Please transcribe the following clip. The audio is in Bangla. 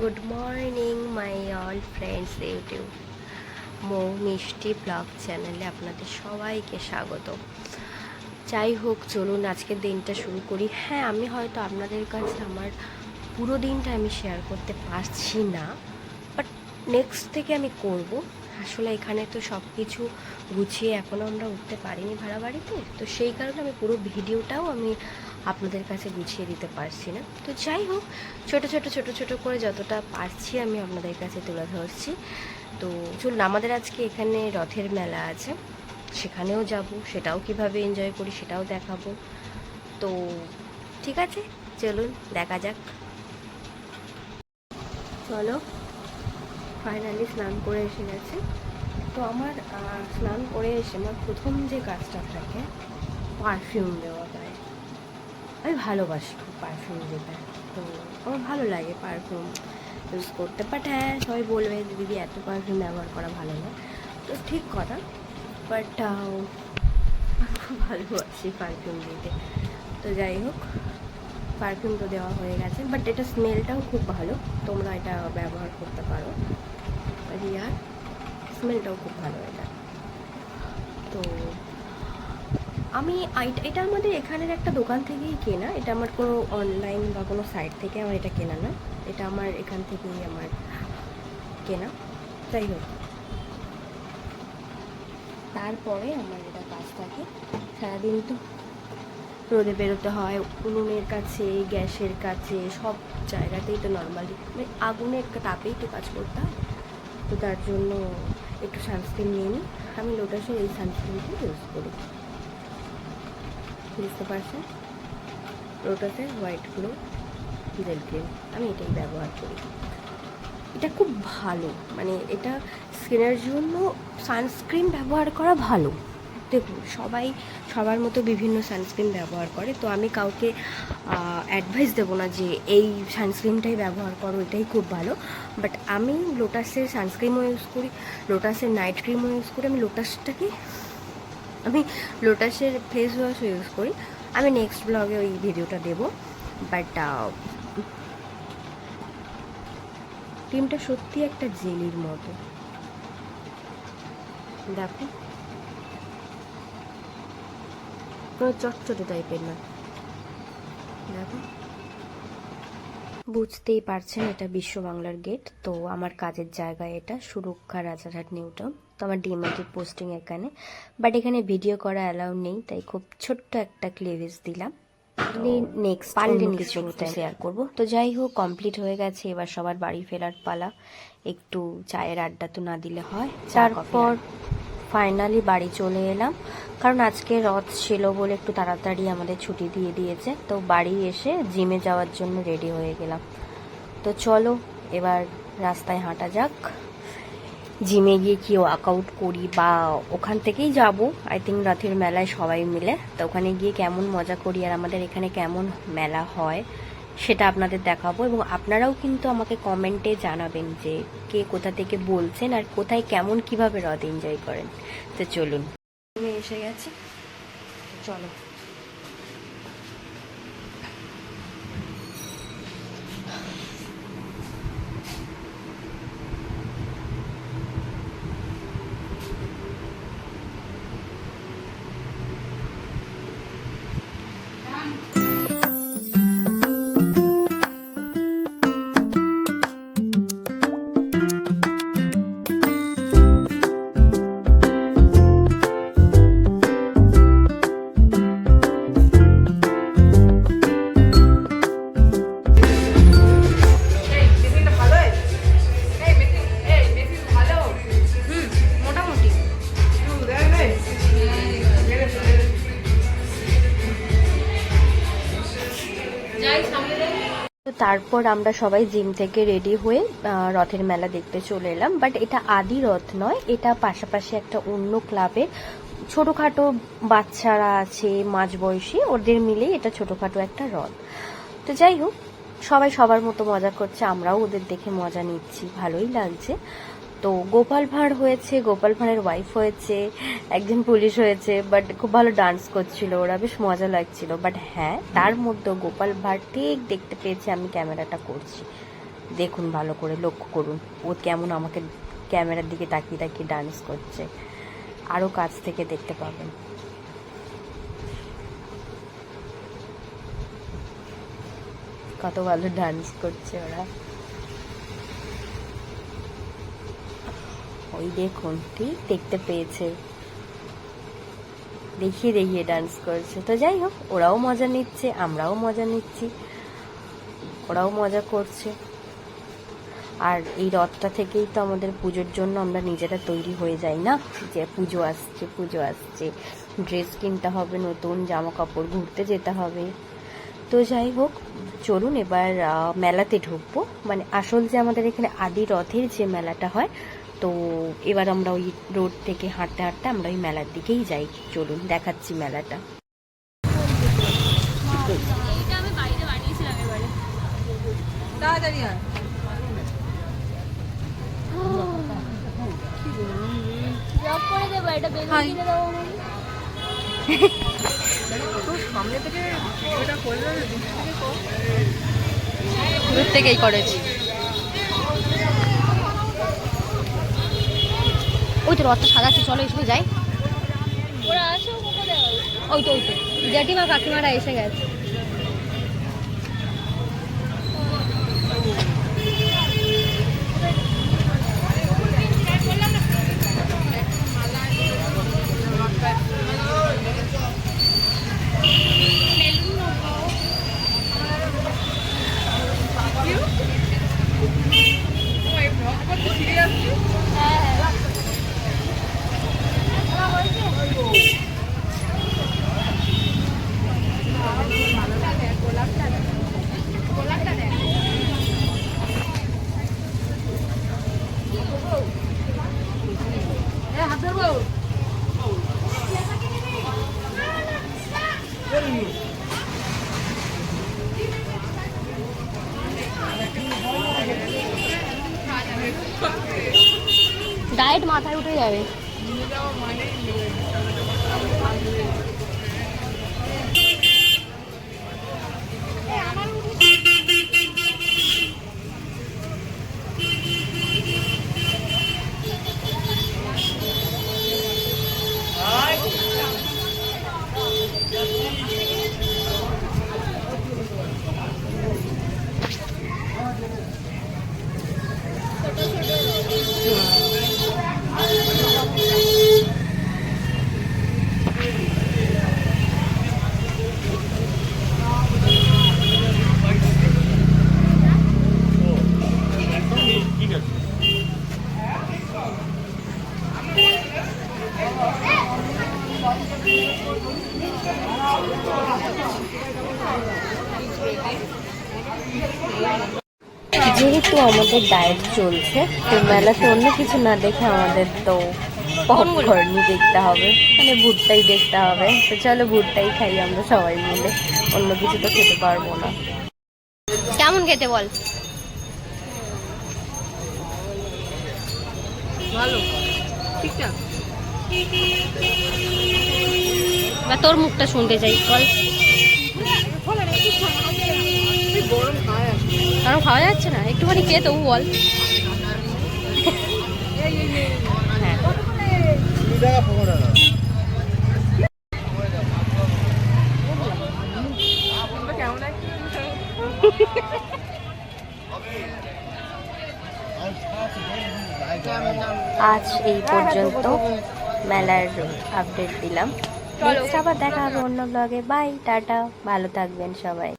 Good morning my all friends YouTube মিষ্টি ব্লগ চ্যানেলে আপনাদের সবাইকে স্বাগত। যাই হোক, চলুন আজকের দিনটা শুরু করি। হ্যাঁ, আমি হয়তো আপনাদের কাছে আমার পুরো দিনটা আমি শেয়ার করতে পারছি না, বাট নেক্সট থেকে আমি করব। আসলে এখানে তো সব কিছু গুছিয়ে এখনও আমরা উঠতে পারিনি ভাড়া বাড়িতে, তো সেই কারণে আমি পুরো ভিডিওটাও আমি আপনাদের কাছে গুছিয়ে দিতে পারছি না। তো যাই হোক, ছোটো ছোটো করে যতটা পারছি আমি আপনাদের কাছে তুলে ধরছি। তো চলুন, আমাদের আজকে এখানে রথের মেলা আছে, সেখানেও যাব, সেটাও কিভাবে এনজয় করি সেটাও দেখাবো। তো ঠিক আছে, চলুন দেখা যাক। চলো, ফাইনালি স্নান করে এসে গেছে। তো আমার স্নান করে এসে আমার প্রথম যে কাজটা থাকে পারফিউম দেওয়া পায়। আমি ভালোবাসি খুব পারফিউম দিতে, তো আমার ভালো লাগে পারফিউম ইউজ করতে। বাট হ্যাঁ, সবাই বলবে দিদি এত পারফিউম ব্যবহার করা ভালো না, তো ঠিক কথা। বাট আমি খুব ভালোবাসি পারফিউম দিতে। তো যাই হোক, পারফিউম তো দেওয়া হয়ে গেছে, বাট এটা স্মেলটাও খুব ভালো, তোমরা এটা ব্যবহার করতে পারো। রিয়ার স্মেলটাও খুব ভালো এটা। তো আমি এটা আমাদের এখানের একটা দোকান থেকেই কেনা, এটা আমার কোনো অনলাইন বা কোনো সাইট থেকে আমার এটা কেনা না, এটা আমার এখান থেকেই আমার কেনা। যাই হোক, তারপরে আমার এটা কাজ থাকে, সারাদিন তো রোদে বেরোতে হয়, উনুনের কাছে, গ্যাসের কাছে, সব জায়গাতেই তো নর্মালি মানে আগুনের তাপেই তো কাজ করতে হয়। তো তার জন্য একটু সানস্ক্রিন নিয়ে নিই। আমি লোটাসের এই সানস্ক্রিনটি ইউজ করি, বুঝতে পারছেন, লোটাসের হোয়াইট গ্লো জেল ক্রিম, আমি এটাই ব্যবহার করি। এটা খুব ভালো, মানে এটা স্কিনের জন্য সানস্ক্রিন ব্যবহার করা ভালো। দেখুন, সবাই সবার মতো বিভিন্ন সানস্ক্রিন ব্যবহার করে, তো আমি কাউকে অ্যাডভাইস দেবো না যে এই সানস্ক্রিনটাই ব্যবহার করো, এটাই খুব ভালো। বাট আমি লোটাসের সানস্ক্রিনও ইউজ করি, লোটাসের নাইট ক্রিমও ইউজ করি, আমি লোটাসের ফেস ওয়াশও ইউজ করি। আমি নেক্সট ব্লগে ওই ভিডিওটা দেবো। বাট ক্রিমটা সত্যি একটা জেলির মতো, দেখো, কোনো চটচটে টাইপের না, দেখো। বুঝতেই পারছেন এটা বিশ্ব বাংলার গেট, তো আমার কাজের জায়গা এটা, সুরক্ষা রাজারহাট নিউ টাউন। তো আমার ডিএমআইটি পোস্টিং এখানে, বাট এখানে ভিডিও করা অ্যালাউ নেই, তাই খুব ছোট্ট একটা ক্লিভেজ দিলাম। নেক্সট পারলে কিছু শেয়ার করব। তো যাই হোক, কমপ্লিট হয়ে গেছে, এবার সবার বাড়ি ফেরার পালা। একটু চায়ের আড্ডা তো না দিলে হয়। তারপর ফাইনালি বাড়ি চলে এলাম, কারণ আজকে রথ ছিল বলে একটু তাড়াতাড়ি আমাদের ছুটি দিয়ে দিয়েছে। তো বাড়ি এসে জিমে যাওয়ার জন্য রেডি হয়ে গেলাম। তো চলো এবার রাস্তায় হাঁটা যাক, জিমে গিয়ে কি ওয়ার্কআউট করি, বা ওখান থেকেই যাব আই থিঙ্ক রথের মেলায় সবাই মিলে। তো ওখানে গিয়ে কেমন মজা করি আর আমাদের এখানে কেমন মেলা হয় সেটা আপনাদের দেখাবো, এবং আপনারাও কিন্তু আমাকে কমেন্টে জানাবেন যে কে কোথা থেকে বলছেন আর কোথায় কেমন কিভাবে রথ এনজয় করেন। তো চলুন, আমি এসে গেছি, চলো। তো তারপর আমরা সবাই জিম থেকে রেডি হয়ে রথের মেলা দেখতে চলে এলাম। বাট এটা আদি রথ নয়, এটা পাশাপাশি একটা অন্য ক্লাবের ছোটোখাটো বাচ্চারা আছে, মাঝবয়সী, ওদের মিলেই এটা ছোটোখাটো একটা রথ। তো যাই হোক, সবাই সবার মতো মজা করছে, আমরাও ওদের দেখে মজা নিচ্ছি, ভালোই লাগছে। তো গোপাল ভাঁড় হয়েছে, গোপাল ভাঁড়ের ওয়াইফ হয়েছে, একজন পুলিশ হয়েছে, বাট খুব ভালো ডান্স করছিল ওরা, বেশ মজা লাগছিল। বাট হ্যাঁ, তার মধ্যে গোপাল ভাঁড় ঠিক দেখতে পেয়েছে আমি ক্যামেরাটা করছি, দেখুন ভালো করে লক্ষ্য করুন ও কেমন আমাকে ক্যামেরার দিকে তাকিয়ে তাকিয়ে ডান্স করছে, আরও কাছ থেকে দেখতে পাবেন। কত ভালো ডান্স করছে ওরা, ওই দেখুন ঠিক দেখতে পেয়েছে, দেখিয়ে দেখিয়ে ডান্স করছে। তো যাই হোক, ওরাও মজা নিচ্ছে, আমরাও মজা নিচ্ছি, ওরাও মজা করছে। আর এই রথটা থেকেই তো আমাদের পুজোর জন্য আমরা নিজেরা তৈরি হয়ে যাই না, যে পুজো আসছে পুজো আসছে, ড্রেস কিনতে হবে, নতুন জামা কাপড়, ঘুরতে যেতে হবে। তো যাই হোক, চলুন এবার মেলাতে ঢুকবো, মানে আসল যে আমাদের এখানে আদি রথের যে মেলাটা হয়। তো এবার আমরা ওই রোড থেকে হাঁটতে হাঁটতে আমরা ওই মেলার দিকেই যাই। চলুন দেখাচ্ছি মেলাটা। দূর থেকেই করেছি। ওই তো রথটা সাজাচ্ছে, চলো এই সময় যাই। ওই তো জেঠিমা কাকিমারা এসে গেছে। ডায়েট মাথায় উঠে যাবে। যেহেতু আমাদের ডায়েট চলছে, তো মেলাতে অন্য কিছু না দেখে আমাদের তো পপকর্নই দেখতে হবে, মানে ভুট্টাই দেখতে হবে। তো চলো ভুট্টাই খাই আমরা সবাই মিলে, অন্য কিছু তো খেতে পারবো না। কেমন খেতে বল? ভালো, ঠিকঠাক। বা তোর মুখটা শুনতে চাই, বল। কারণ খাওয়া যাচ্ছে না, একটুখানি খেয়ে তবু বল। আজ এই পর্যন্ত মেলার আপডেট দিলাম, আবার দেখা হবে অন্য ব্লগে। বাই, টাটা, ভালো থাকবেন সবাই।